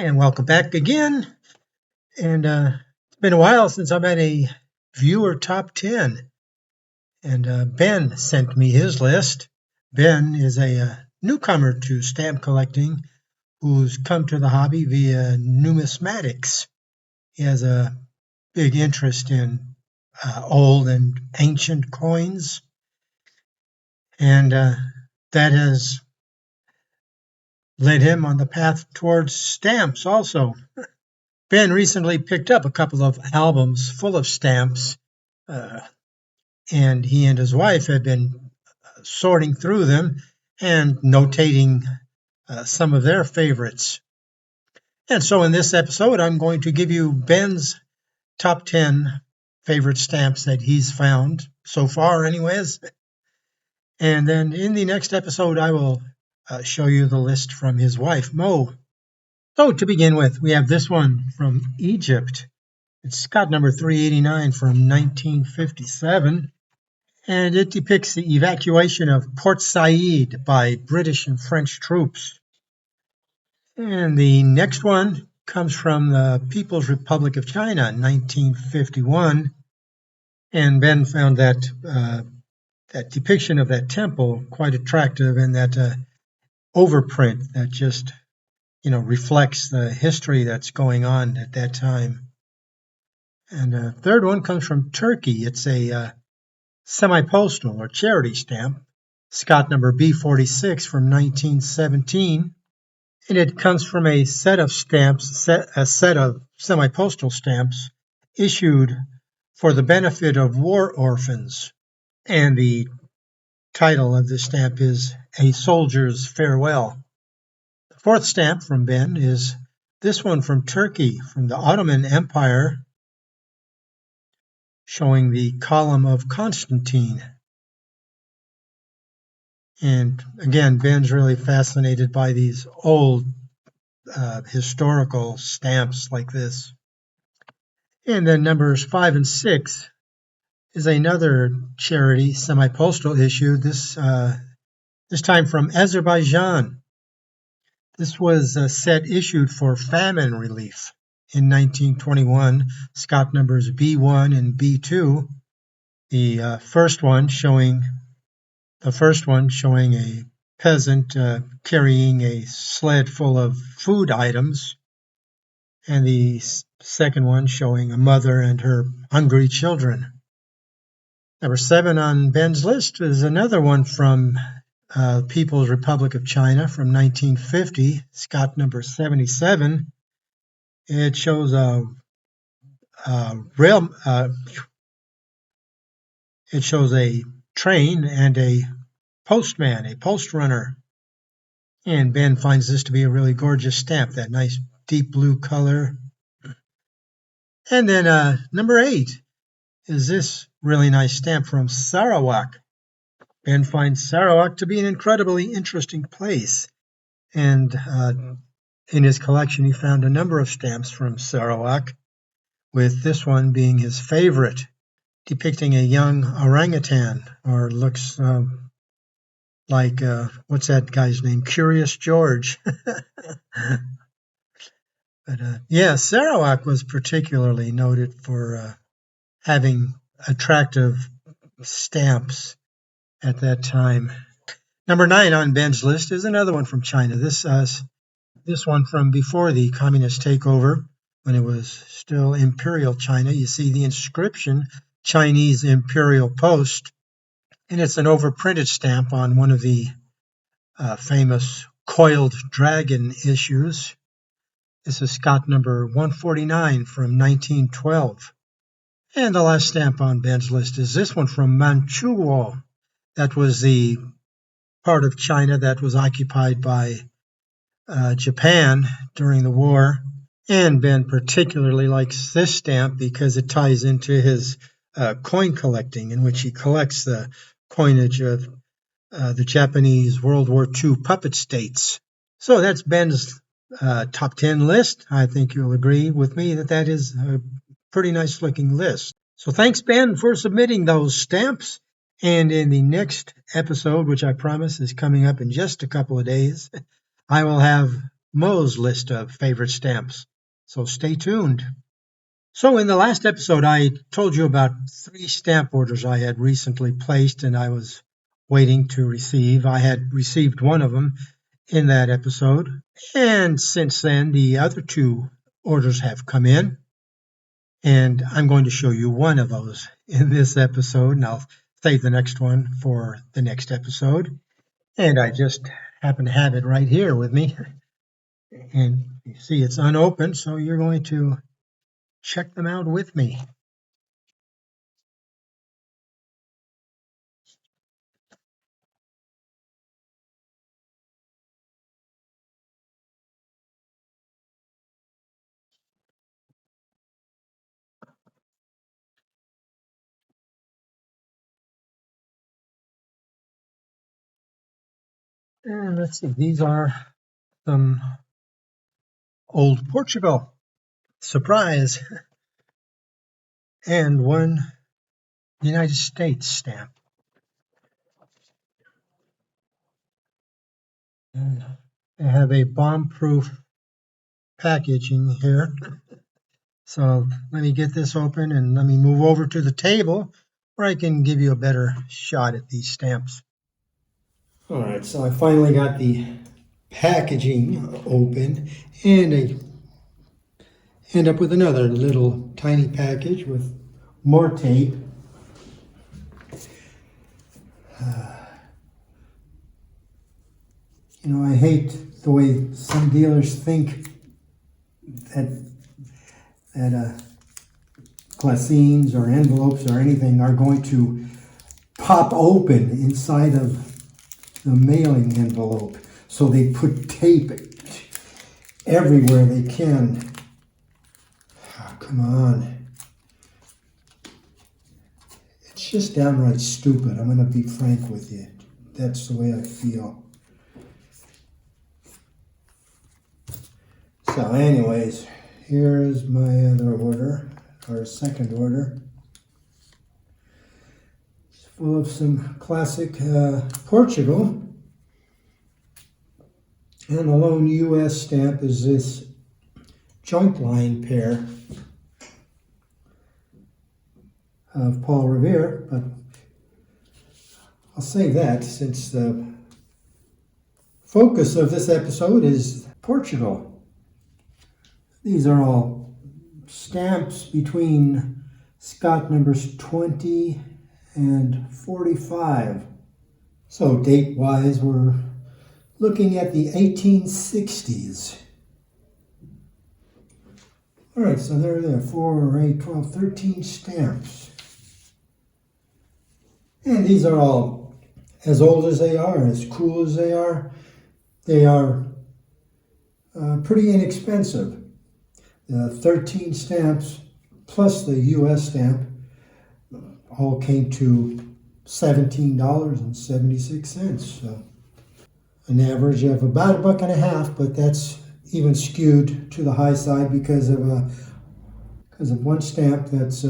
And welcome back again. And it's been a while since I've had a viewer top 10. And Ben sent me his list. Ben is a newcomer to stamp collecting who's come to the hobby via numismatics. He has a big interest in old and ancient coins. And that has led him on the path towards stamps also. Ben recently picked up a couple of albums full of stamps, and he and his wife had been sorting through them and notating some of their favorites. And so in this episode, I'm going to give you Ben's top 10 favorite stamps that he's found so far anyways. And then in the next episode, I will show you the list from his wife, Mo. So to begin with, we have this one from Egypt. It's got number 389 from 1957, and it depicts the evacuation of Port Said by British and French troops. And the next one comes from the People's Republic of China, 1951, and Ben found that that depiction of that temple quite attractive, and that overprint that just reflects the history that's going on at that time. And the third one comes from Turkey. It's a semi-postal or charity stamp. It's got number B46 from 1917. And it comes from a set of stamps, a set of semi-postal stamps issued for the benefit of war orphans. And the title of this stamp is A Soldier's Farewell. The fourth stamp from Ben is this one from Turkey, from the Ottoman Empire, showing the column of Constantine. And again, Ben's really fascinated by these old historical stamps like this. And then numbers 5 and 6 is another charity semi-postal issue, this time from Azerbaijan. This was a set issued for famine relief in 1921. It's got numbers B1 and B2. The first one showing a peasant carrying a sled full of food items, and the second one showing a mother and her hungry children. Number 7 on Ben's list is another one from People's Republic of China from 1950. It's got number 77. It shows a train and a postman, a post runner. And Ben finds this to be a really gorgeous stamp, that nice deep blue color. And then number 8 is this really nice stamp from Sarawak. Ben finds Sarawak to be an incredibly interesting place. And in his collection, he found a number of stamps from Sarawak, with this one being his favorite, depicting a young orangutan, or looks like, what's that guy's name? Curious George. But yeah, Sarawak was particularly noted for having attractive stamps at that time. Number 9 on Ben's list is another one from China. This one from before the communist takeover, when it was still Imperial China. You see the inscription, Chinese Imperial Post, and it's an overprinted stamp on one of the famous coiled dragon issues. This is Scott number 149 from 1912. And the last stamp on Ben's list is this one from Manchukuo. That was the part of China that was occupied by Japan during the war. And Ben particularly likes this stamp because it ties into his coin collecting, in which he collects the coinage of the Japanese World War II puppet states. So that's Ben's top 10 list. I think you'll agree with me that is a pretty nice looking list. So thanks, Ben, for submitting those stamps. And in the next episode, which I promise is coming up in just a couple of days, I will have Mo's list of favorite stamps. So stay tuned. So in the last episode, I told you about 3 stamp orders I had recently placed and I was waiting to receive. I had received one of them in that episode, and since then the other 2 orders have come in, and I'm going to show you one of those in this episode, and I'll save the next one for the next episode. And I just happen to have it right here with me, and you see it's unopened, so you're going to check them out with me. And let's see, these are some old Portugal, surprise, and one United States stamp. And they have a bomb-proof packaging here. So let me get this open and let me move over to the table where I can give you a better shot at these stamps. All right, so I finally got the packaging open, and I end up with another little tiny package with more tape. I hate the way some dealers think that glassines or envelopes or anything are going to pop open inside of the mailing envelope. So they put tape everywhere they can. Oh, come on. It's just downright stupid. I'm going to be frank with you. That's the way I feel. So anyways, here is my other order, or second order. It's full of some classic Portugal. And the lone U.S. stamp is this joint line pair of Paul Revere, but I'll save that since the focus of this episode is Portugal. These are all stamps between Scott numbers 20 and 45. So date-wise, we're looking at the 1860s. All right, so there are 4, 8, 12, 13 stamps. And these are all as old as they are, as cool as they are. They are pretty inexpensive. The 13 stamps plus the U.S. stamp all came to $17.76. So an average of about $1.50, but that's even skewed to the high side because of one stamp that's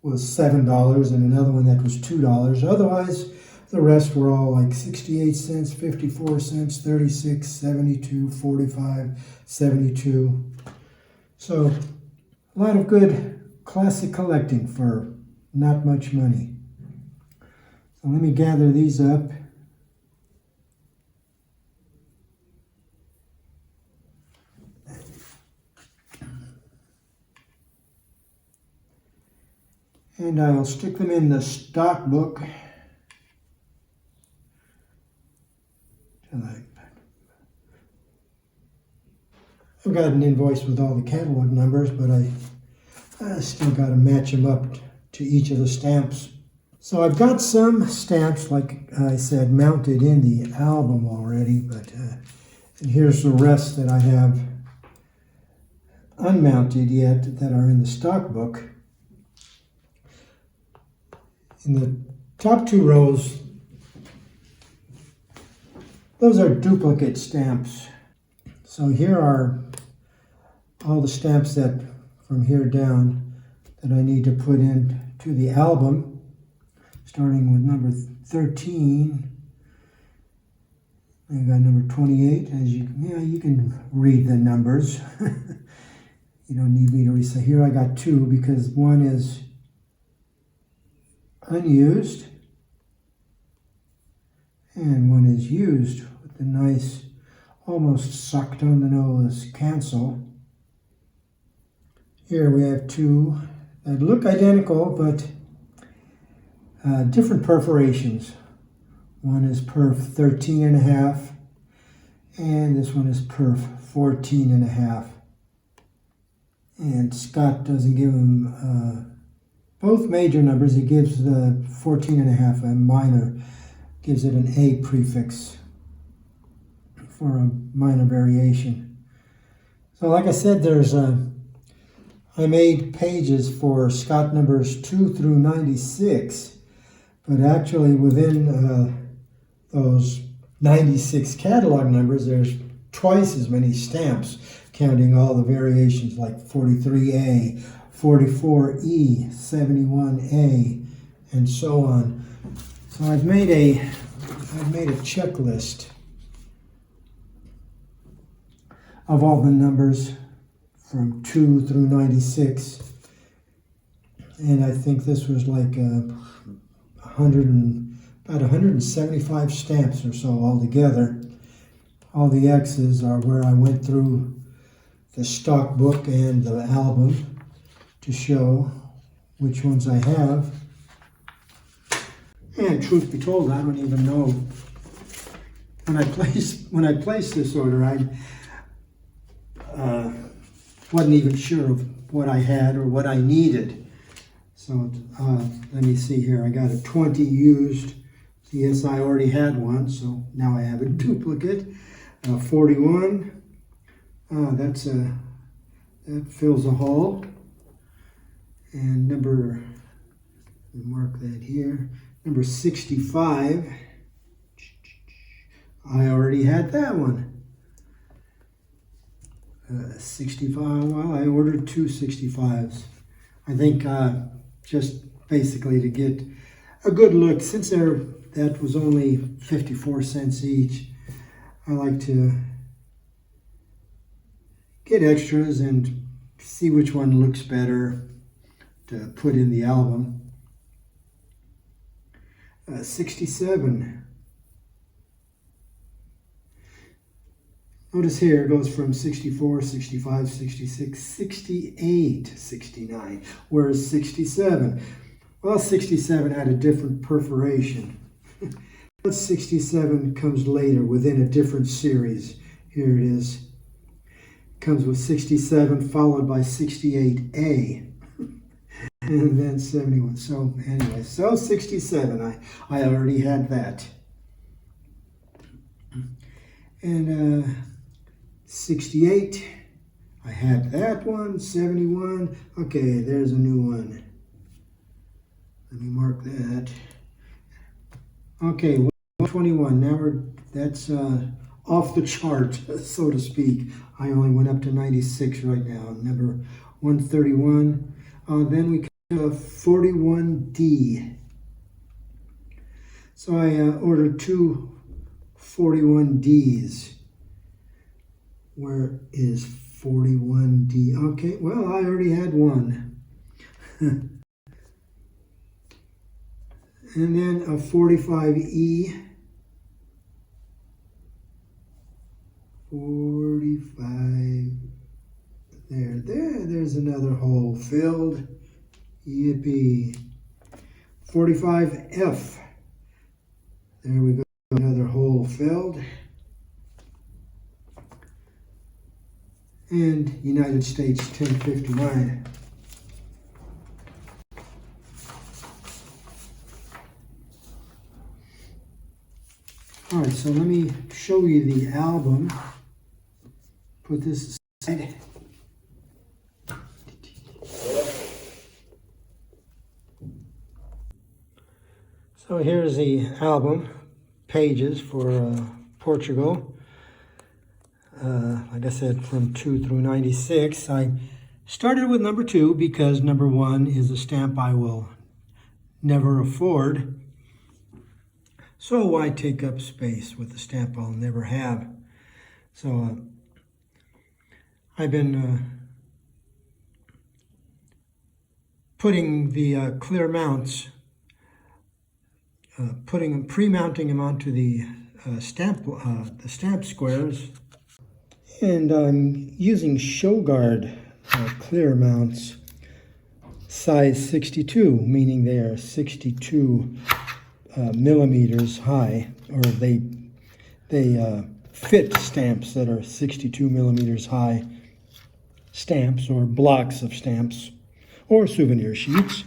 was $7 and another one that was $2. Otherwise, the rest were all like 68 cents, 54 cents, 36, 72, 45, 72. So a lot of good classic collecting for not much money. So let me gather these up. And I'll stick them in the stock book. I've got an invoice with all the catalog numbers, but I still got to match them up to each of the stamps. So I've got some stamps, like I said, mounted in the album already, but and here's the rest that I have unmounted yet that are in the stock book. In the top 2 rows, those are duplicate stamps. So here are all the stamps that from here down that I need to put in to the album, starting with number 13 I got number 28. As you can read the numbers. You don't need me to read. So here I got two because one is unused and one is used with the nice, almost sucked on the nose cancel. Here we have two that look identical but different perforations. One is perf 13.5 and this one is perf 14.5. And Scott doesn't give them both major numbers. He gives the 14.5 a minor, gives it an A prefix for a minor variation. So like I said, I made pages for Scott numbers 2 through 96, but actually within those 96 catalog numbers, there's twice as many stamps, counting all the variations like 43A, 44E, 71A, and so on. So I've made a checklist of all the numbers from 2 through 96, and I think this was like about 175 stamps or so altogether. All the X's are where I went through the stock book and the album to show which ones I have. And truth be told, I don't even know. When I placed this order, I wasn't even sure of what I had or what I needed. So let me see here. I got a 20 used. Yes, I already had one, so now I have a duplicate. 41. That fills a hole. And mark that here. Number 65. I already had that one. 65. Well, I ordered two 65s. I think just basically to get a good look, since that was only 54 cents each. I like to get extras and see which one looks better to put in the album. 67. Notice here it goes from 64, 65, 66, 68, 69. Whereas 67, well, 67 had a different perforation. 67 comes later within a different series. Here it is. Comes with 67 followed by 68A. And then 71. So anyway, so 67, I already had that. And 68, I had that one. 71, okay, there's a new one. Let me mark that. Okay, 121, now that's off the chart, so to speak. I only went up to 96 right now. Number 131. Then we come to 41D. So I ordered two 41Ds. Where is 41D? Okay, well, I already had one. And then a 45E. 45. There's another hole filled. Yippee. 45F. There we go, another hole filled. And United States 1059. All right, so let me show you the album. Put this aside. So here's the album, pages for Portugal. Like I said, from 2 through 96. I started with number 2 because number 1 is a stamp I will never afford. So why take up space with a stamp I'll never have? So I've been putting the clear mounts, pre-mounting them onto the stamp squares, and I'm using Show Guard clear mounts, size 62, meaning they are 62 millimeters high, or they fit stamps that are 62 millimeters high stamps, or blocks of stamps, or souvenir sheets.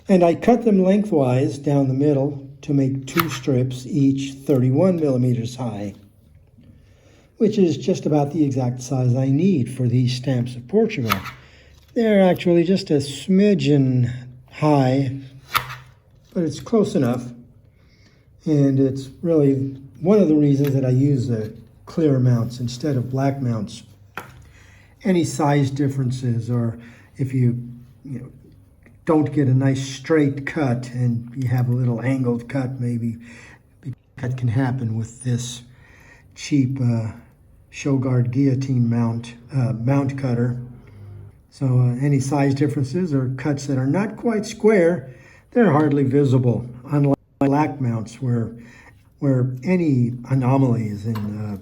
And I cut them lengthwise down the middle to make 2 strips, each 31 millimeters high, which is just about the exact size I need for these stamps of Portugal. They're actually just a smidgen high, but it's close enough. And it's really one of the reasons that I use the clear mounts instead of black mounts. Any size differences, or if you don't get a nice straight cut and you have a little angled cut, maybe that can happen with this cheap Show Guard guillotine mount cutter. So any size differences or cuts that are not quite square, they're hardly visible, unlike black mounts where any anomalies in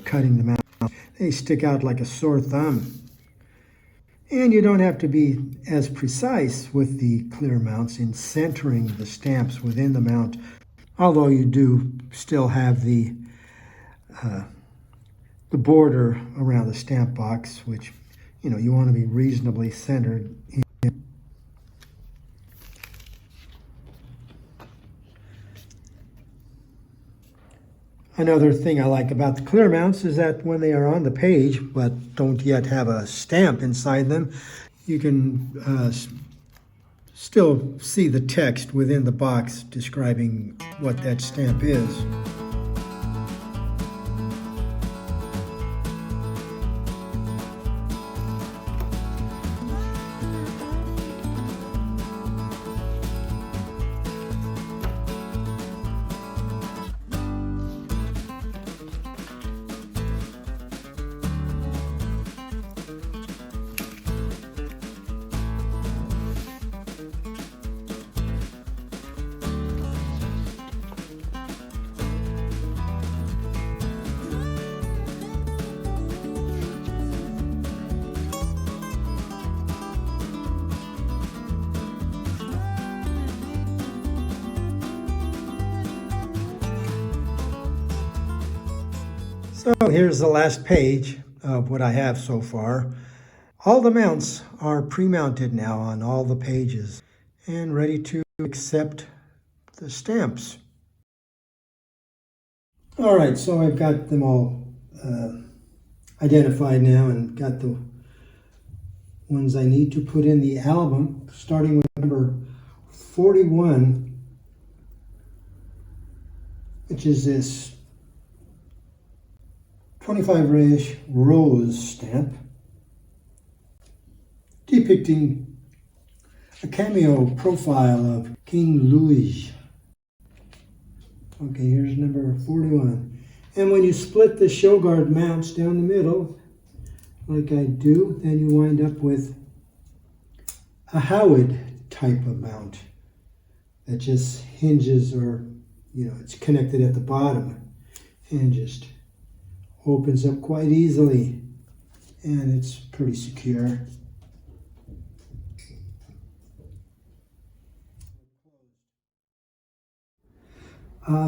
cutting them out, they stick out like a sore thumb. And you don't have to be as precise with the clear mounts in centering the stamps within the mount, although you do still have the border around the stamp box, which you want to be reasonably centered in. Another thing I like about the clear mounts is that when they are on the page, but don't yet have a stamp inside them, you can still see the text within the box describing what that stamp is. So here's the last page of what I have so far. All the mounts are pre-mounted now on all the pages and ready to accept the stamps. All right, so I've got them all identified now and got the ones I need to put in the album, starting with number 41, which is this 25 Reis rose stamp depicting a cameo profile of King Louis. Okay, here's number 41. And when you split the Show Guard mounts down the middle, like I do, then you wind up with a Howard type of mount that just hinges, or it's connected at the bottom and just opens up quite easily, and it's pretty secure.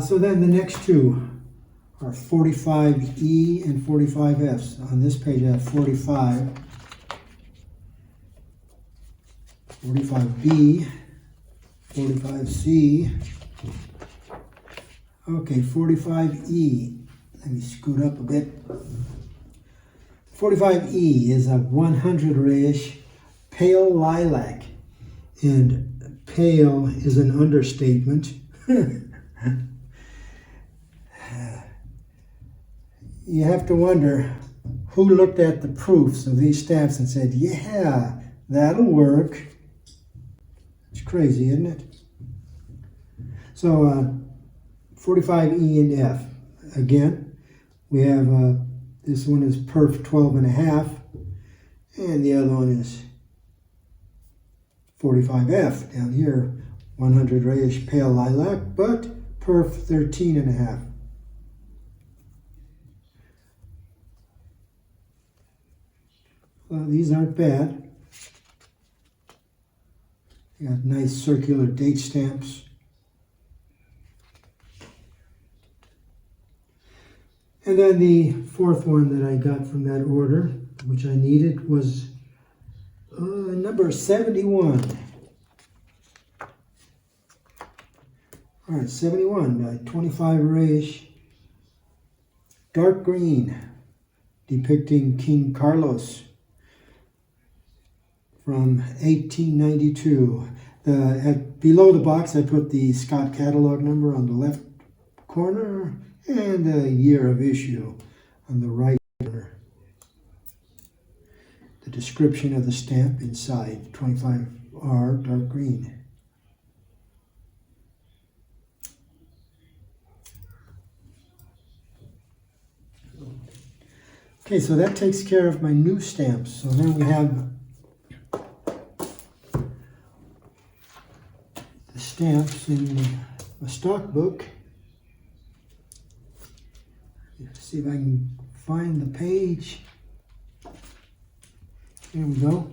So then the next two are 45E and 45Fs. On this page I have 45, 45B, 45C. Okay, 45E. Let me scoot up a bit. 45E is a 100 Reis pale lilac, and pale is an understatement. You have to wonder who looked at the proofs of these stamps and said, yeah, that'll work. It's crazy, isn't it? So 45E and F. Again, we have this one is perf 12.5, and the other one is 45F down here, 100 rayish pale lilac, but perf 13.5. Well, these aren't bad. You got nice circular date stamps. And then the fourth one that I got from that order, which I needed, was number 71. All right, 71, 25 rayish, dark green, depicting King Carlos from 1892. Below the box, I put the Scott catalog number on the left corner and the year of issue on the right corner. The description of the stamp inside, 25R dark green. Okay, so that takes care of my new stamps. So then we have the stamps in the stock book. Let's see if I can find the page. Here we go.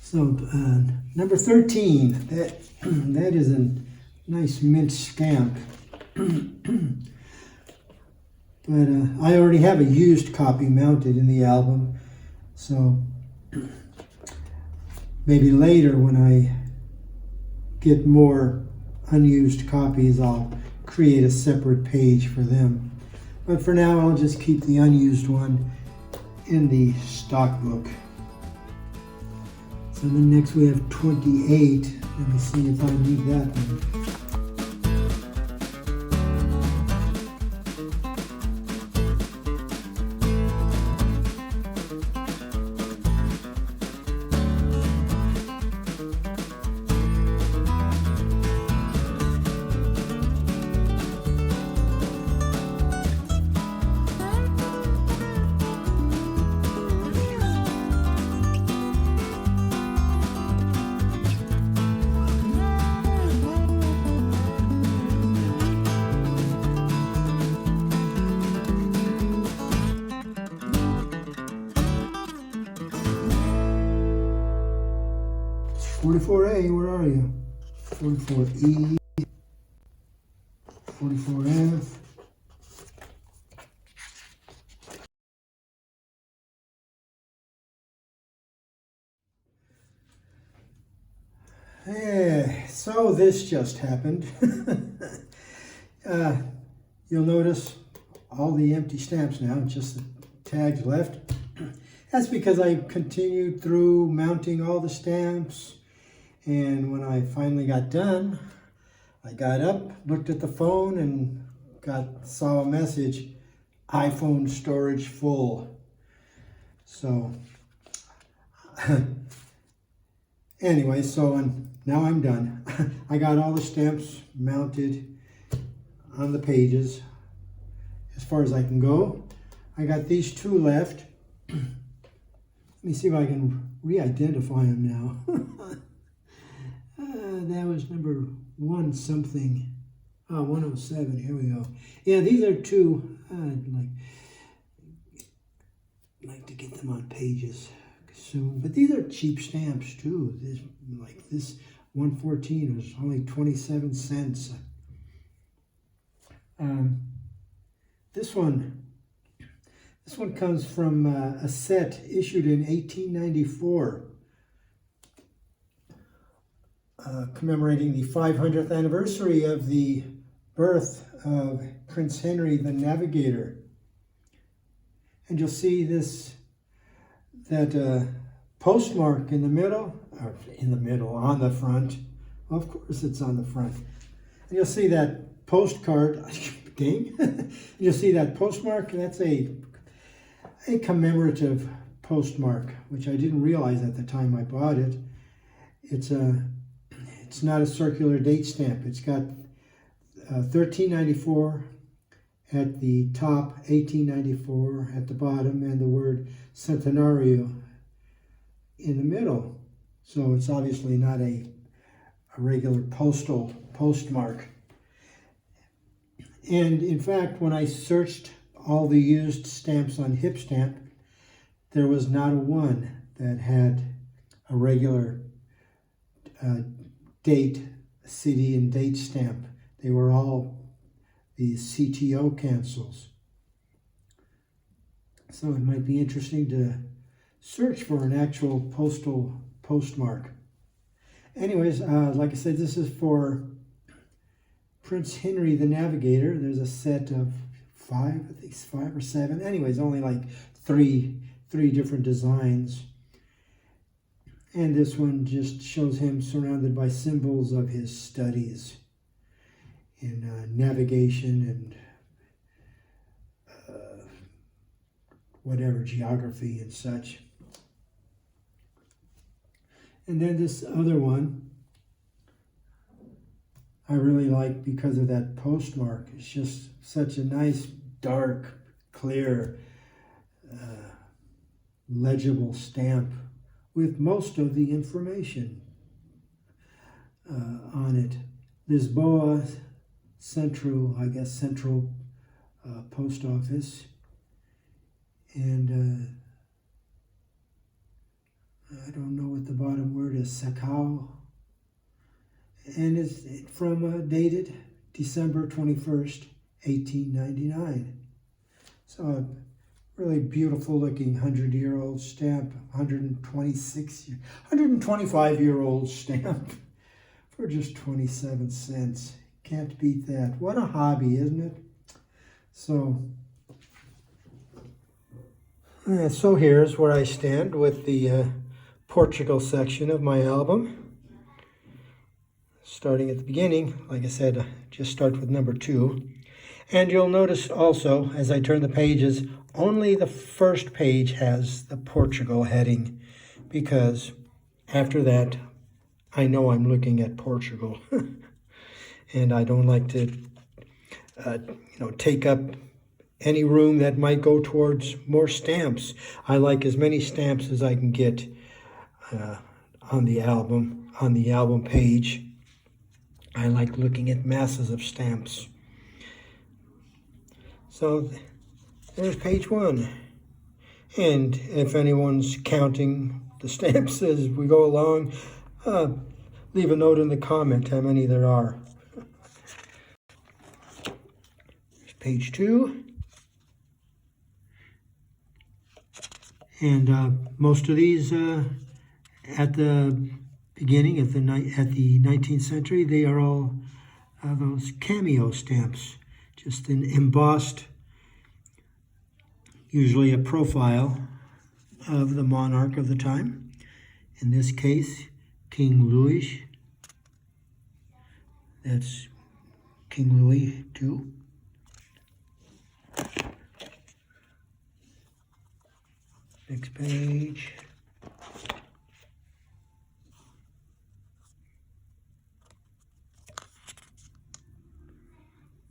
So number 13, that is a nice mint stamp. But I already have a used copy mounted in the album, so maybe later when I get more unused copies, I'll create a separate page for them. But for now, I'll just keep the unused one in the stock book. So then next we have 28. Let me see if I need that one. A, where are you? 44E, 44F. Hey, so this just happened. You'll notice all the empty stamps now, just the tags left. That's because I continued through mounting all the stamps. And when I finally got done, I got up, looked at the phone, and saw a message, iPhone storage full. So anyway, now I'm done. I got all the stamps mounted on the pages as far as I can go. I got these two left. Let me see if I can re-identify them now. That was number 1 something. 107. Here we go. Yeah, these are two. I'd like to get them on pages soon. But these are cheap stamps too. This 114 was only 27 cents. This one comes from a set issued in 1894. Commemorating the 500th anniversary of the birth of Prince Henry the Navigator. And you'll see that postmark in the middle, on the front. Well, of course it's on the front. And you'll see that postcard, ding. You'll see that postmark, that's a commemorative postmark, which I didn't realize at the time I bought it. It's not a circular date stamp. It's got 1394 at the top, 1894 at the bottom, and the word Centenario in the middle. So it's obviously not a regular postal postmark. And in fact, when I searched all the used stamps on Hipstamp, there was not a one that had a regular date, city and date stamp. They were all the CTO cancels. So it might be interesting to search for an actual postal postmark. Anyways, like I said, this is for Prince Henry the Navigator. There's a set of 5, I think 5 or 7. Anyways, only like three different designs. And this one just shows him surrounded by symbols of his studies in navigation and whatever, geography and such. And then this other one I really like because of that postmark. It's just such a nice, dark, clear, legible stamp with most of the information on it. Lisboa Central, I guess, Central Post Office. And I don't know what the bottom word is, Sacao. And it's from dated December 21st, 1899. So a really beautiful looking 100-year-old stamp, 125-year-old stamp for just 27 cents. Can't beat that. What a hobby, isn't it? So here's where I stand with the Portugal section of my album. Starting at the beginning, like I said, just start with number 2. And you'll notice also, as I turn the pages, only the first page has the Portugal heading, because after that, I know I'm looking at Portugal. And I don't like to, take up any room that might go towards more stamps. I like as many stamps as I can get on the album page. I like looking at masses of stamps. So there's page 1. And if anyone's counting the stamps as we go along, leave a note in the comment how many there are. There's page 2. And most of these at the beginning, at the 19th century, they are all those cameo stamps, just an embossed, usually a profile of the monarch of the time. In this case, King Louis. That's King Louis II. Next page.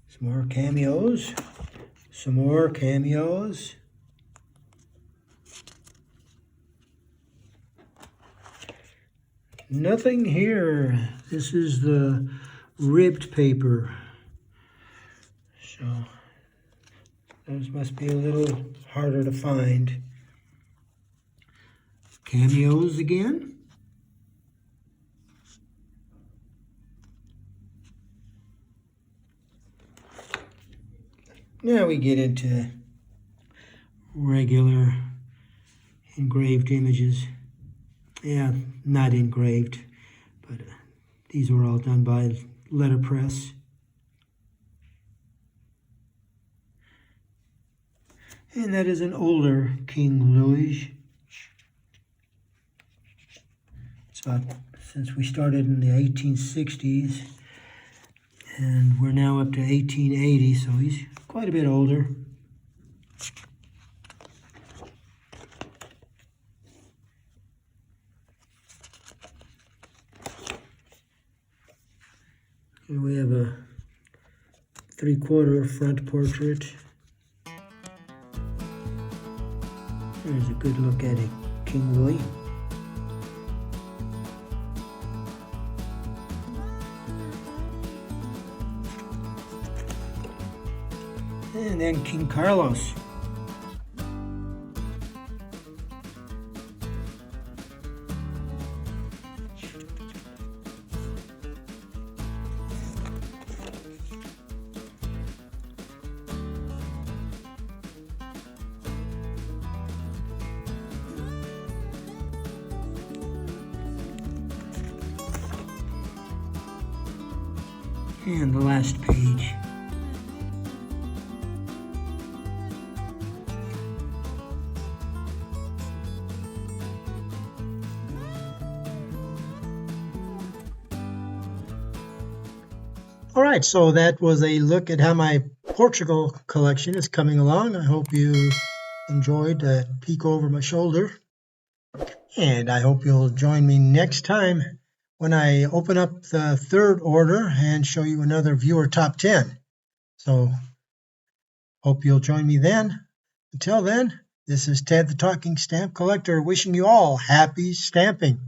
Some more cameos. Some more cameos. Nothing here. This is the ribbed paper. So those must be a little harder to find. Cameos again. Now we get into regular engraved images. Yeah, not engraved, but these were all done by letterpress. And that is an older King Louis. So since we started in the 1860s, and we're now up to 1880, so he's quite a bit older. And we have a 3/4 front portrait. There's a good look at it, King Louis. And then King Carlos. And the last page. All right, so that was a look at how my Portugal collection is coming along. I hope you enjoyed that peek over my shoulder. And I hope you'll join me next time when I open up the third order and show you another viewer top 10. So hope you'll join me then. Until then, this is Ted the Talking Stamp Collector wishing you all happy stamping.